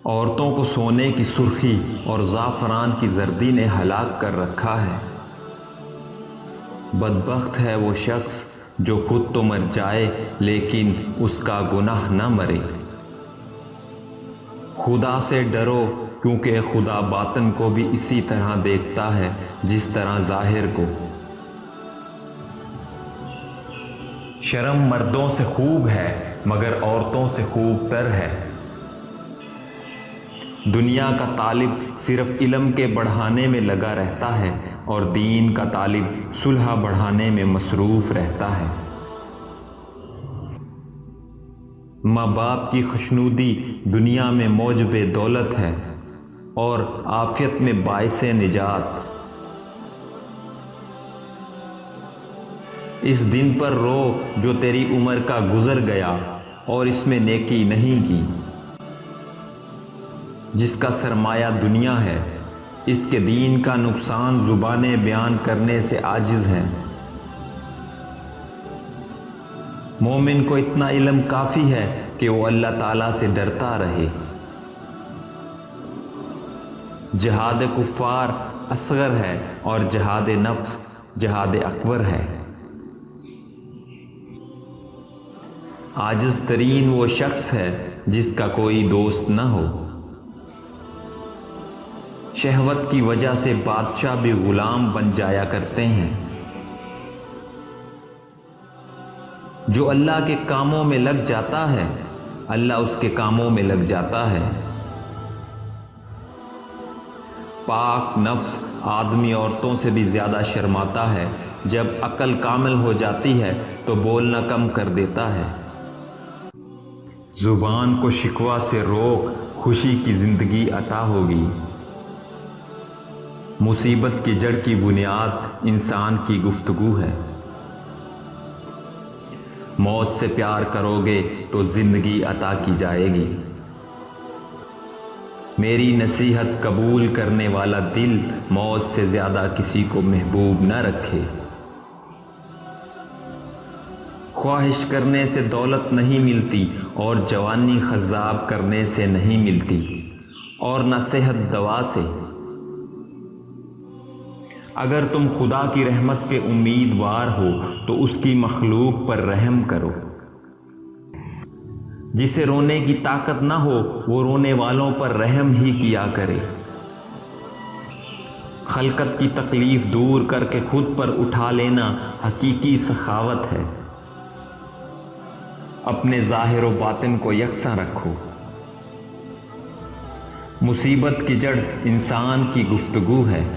عورتوں کو سونے کی سرخی اور زعفران کی زردی نے ہلاک کر رکھا ہے۔ بدبخت ہے وہ شخص جو خود تو مر جائے لیکن اس کا گناہ نہ مرے۔ خدا سے ڈرو کیونکہ خدا باطن کو بھی اسی طرح دیکھتا ہے جس طرح ظاہر کو۔ شرم مردوں سے خوب ہے مگر عورتوں سے خوب تر ہے۔ دنیا کا طالب صرف علم کے بڑھانے میں لگا رہتا ہے اور دین کا طالب صلح بڑھانے میں مصروف رہتا ہے۔ ماں باپ کی خوشنودی دنیا میں موجب دولت ہے اور عافیت میں باعث نجات۔ اس دن پر رو جو تیری عمر کا گزر گیا اور اس میں نیکی نہیں کی۔ جس کا سرمایہ دنیا ہے اس کے دین کا نقصان زبانیں بیان کرنے سے عاجز ہے۔ مومن کو اتنا علم کافی ہے کہ وہ اللہ تعالیٰ سے ڈرتا رہے۔ جہاد کفار اصغر ہے اور جہاد نفس جہاد اکبر ہے۔ عاجز ترین وہ شخص ہے جس کا کوئی دوست نہ ہو۔ شہوت کی وجہ سے بادشاہ بھی غلام بن جایا کرتے ہیں۔ جو اللہ کے کاموں میں لگ جاتا ہے اللہ اس کے کاموں میں لگ جاتا ہے۔ پاک نفس آدمی عورتوں سے بھی زیادہ شرماتا ہے، جب عقل کامل ہو جاتی ہے تو بولنا کم کر دیتا ہے۔ زبان کو شکوہ سے روک، خوشی کی زندگی عطا ہوگی۔ مصیبت کی جڑ کی بنیاد انسان کی گفتگو ہے۔ موت سے پیار کرو گے تو زندگی عطا کی جائے گی۔ میری نصیحت قبول کرنے والا دل موت سے زیادہ کسی کو محبوب نہ رکھے۔ خواہش کرنے سے دولت نہیں ملتی اور جوانی خضاب کرنے سے نہیں ملتی، اور نہ صحت دوا سے۔ اگر تم خدا کی رحمت کے امیدوار ہو تو اس کی مخلوق پر رحم کرو۔ جسے رونے کی طاقت نہ ہو وہ رونے والوں پر رحم ہی کیا کرے۔ خلقت کی تکلیف دور کر کے خود پر اٹھا لینا حقیقی سخاوت ہے۔ اپنے ظاہر و باطن کو یکساں رکھو۔ مصیبت کی جڑ انسان کی گفتگو ہے۔